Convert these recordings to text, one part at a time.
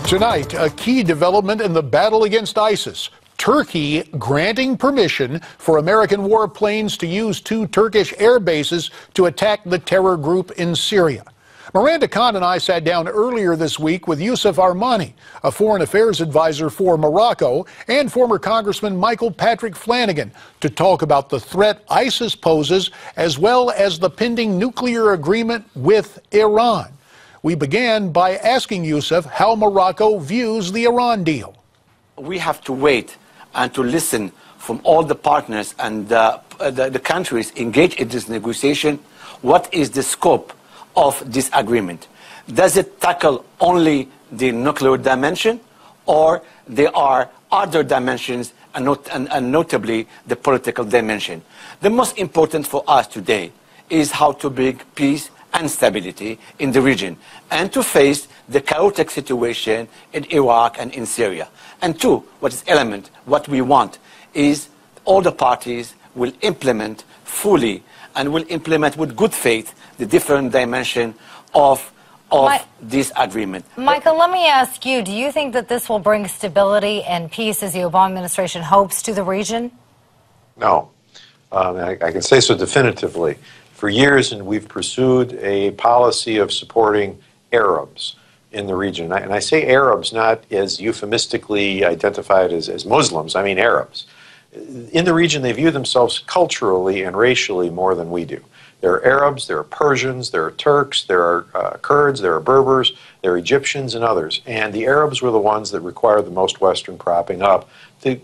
Tonight, a key development in the battle against ISIS. Turkey granting permission for American warplanes to use 2 Turkish air bases to attack the terror group in Syria. Miranda Khan and I sat down earlier this week with Youssef Amrani, a foreign affairs advisor for Morocco, and former Congressman Michael Patrick Flanagan, to talk about the threat ISIS poses as well as the pending nuclear agreement with Iran. We began by asking Youssef how Morocco views the Iran deal. We have to wait and to listen from all the partners and the countries engaged in this negotiation. What is the scope of this agreement? Does it tackle only the nuclear dimension, or there are other dimensions, and notably the political dimension? The most important for us today is how to bring peace and stability in the region, and to face the chaotic situation in Iraq and in Syria. And two, what we want is all the parties will implement fully and will implement with good faith the different dimension of this agreement. Michael, let me ask you, do you think that this will bring stability and peace, as the Obama administration hopes, to the region? No. I can say so definitively. For years, and we've pursued a policy of supporting Arabs in the region. And I say Arabs not as euphemistically identified as Muslims, I mean Arabs. In the region, they view themselves culturally and racially more than we do. There are Arabs, there are Persians, there are Turks, there are Kurds, there are Berbers, there are Egyptians and others. And the Arabs were the ones that required the most Western propping up to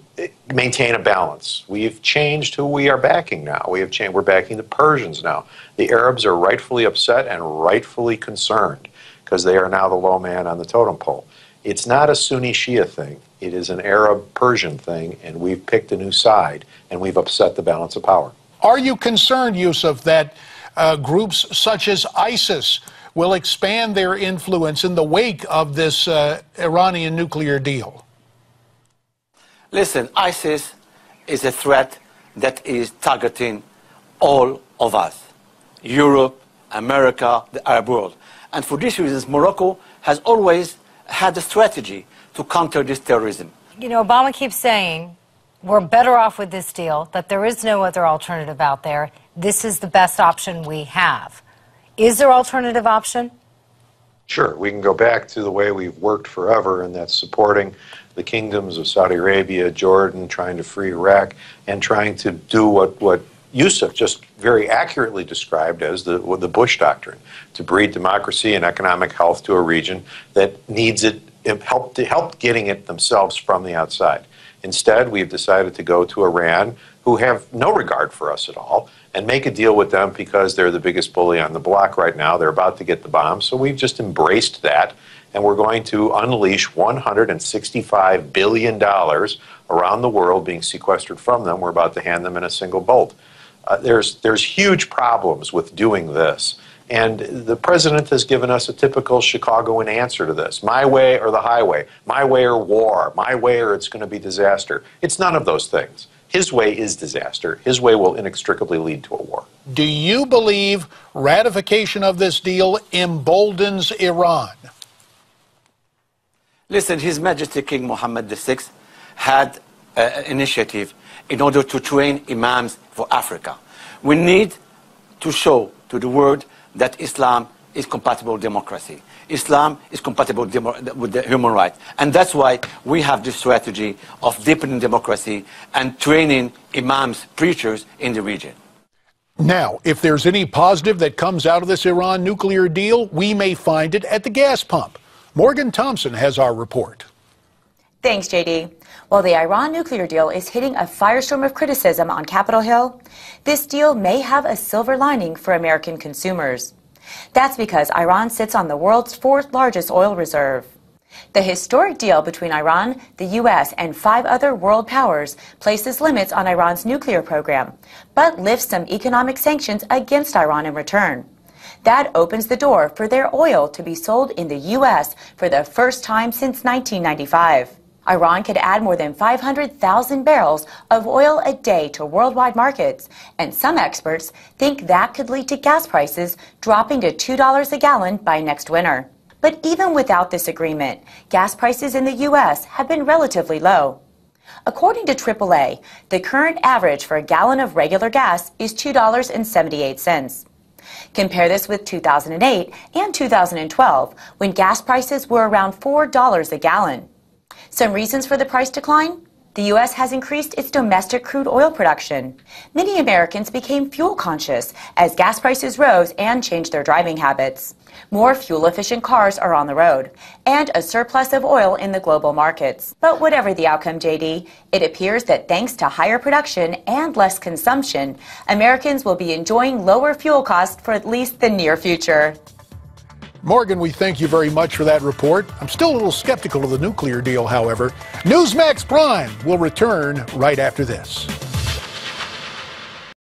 maintain a balance. We've changed who we are backing now. We're backing the Persians now. The Arabs are rightfully upset and rightfully concerned because they are now the low man on the totem pole. It's not a Sunni Shia thing. It is an Arab-Persian thing, and we've picked a new side, and we've upset the balance of power. Are you concerned, Youssef, that groups such as ISIS will expand their influence in the wake of this Iranian nuclear deal? Listen, ISIS is a threat that is targeting all of us, Europe, America, the Arab world. And for these reasons, Morocco has always had a strategy to counter this terrorism. You know, Obama keeps saying we're better off with this deal, that there is no other alternative out there. This is the best option we have. Is there an alternative option? Sure. We can go back to the way we've worked forever, and that's supporting the kingdoms of Saudi Arabia, Jordan, trying to free Iraq, and trying to do what Youssef just very accurately described as the Bush doctrine, to breed democracy and economic health to a region that needs it, help getting it themselves from the outside. Instead, we've decided to go to Iran, who have no regard for us at all, and make a deal with them because they're the biggest bully on the block right now. They're about to get the bomb, so we've just embraced that, and we're going to unleash $165 billion around the world being sequestered from them. We're about to hand them in a single bolt. There's huge problems with doing this. And the president has given us a typical Chicagoan answer to this. My way or the highway. My way or war. My way or it's going to be disaster. It's none of those things. His way is disaster. His way will inextricably lead to a war. Do you believe ratification of this deal emboldens Iran? Listen, His Majesty King Mohammed VI had an initiative in order to train imams for Africa. We need to show to the world that Islam is compatible with democracy. Islam is compatible with the human rights. And that's why we have this strategy of deepening democracy and training imams, preachers in the region. Now, if there's any positive that comes out of this Iran nuclear deal, we may find it at the gas pump. Morgan Thompson has our report. Thanks, JD. While the Iran nuclear deal is hitting a firestorm of criticism on Capitol Hill, this deal may have a silver lining for American consumers. That's because Iran sits on the world's 4th largest oil reserve. The historic deal between Iran, the U.S., and 5 other world powers places limits on Iran's nuclear program, but lifts some economic sanctions against Iran in return. That opens the door for their oil to be sold in the U.S. for the first time since 1995. Iran could add more than 500,000 barrels of oil a day to worldwide markets, and some experts think that could lead to gas prices dropping to $2 a gallon by next winter. But even without this agreement, gas prices in the U.S. have been relatively low. According to AAA, the current average for a gallon of regular gas is $2.78. Compare this with 2008 and 2012, when gas prices were around $4 a gallon. Some reasons for the price decline? The U.S. has increased its domestic crude oil production. Many Americans became fuel conscious as gas prices rose and changed their driving habits. More fuel-efficient cars are on the road, and a surplus of oil in the global markets. But whatever the outcome, JD, it appears that thanks to higher production and less consumption, Americans will be enjoying lower fuel costs for at least the near future. Morgan, we thank you very much for that report. I'm still a little skeptical of the nuclear deal, however. Newsmax Prime will return right after this.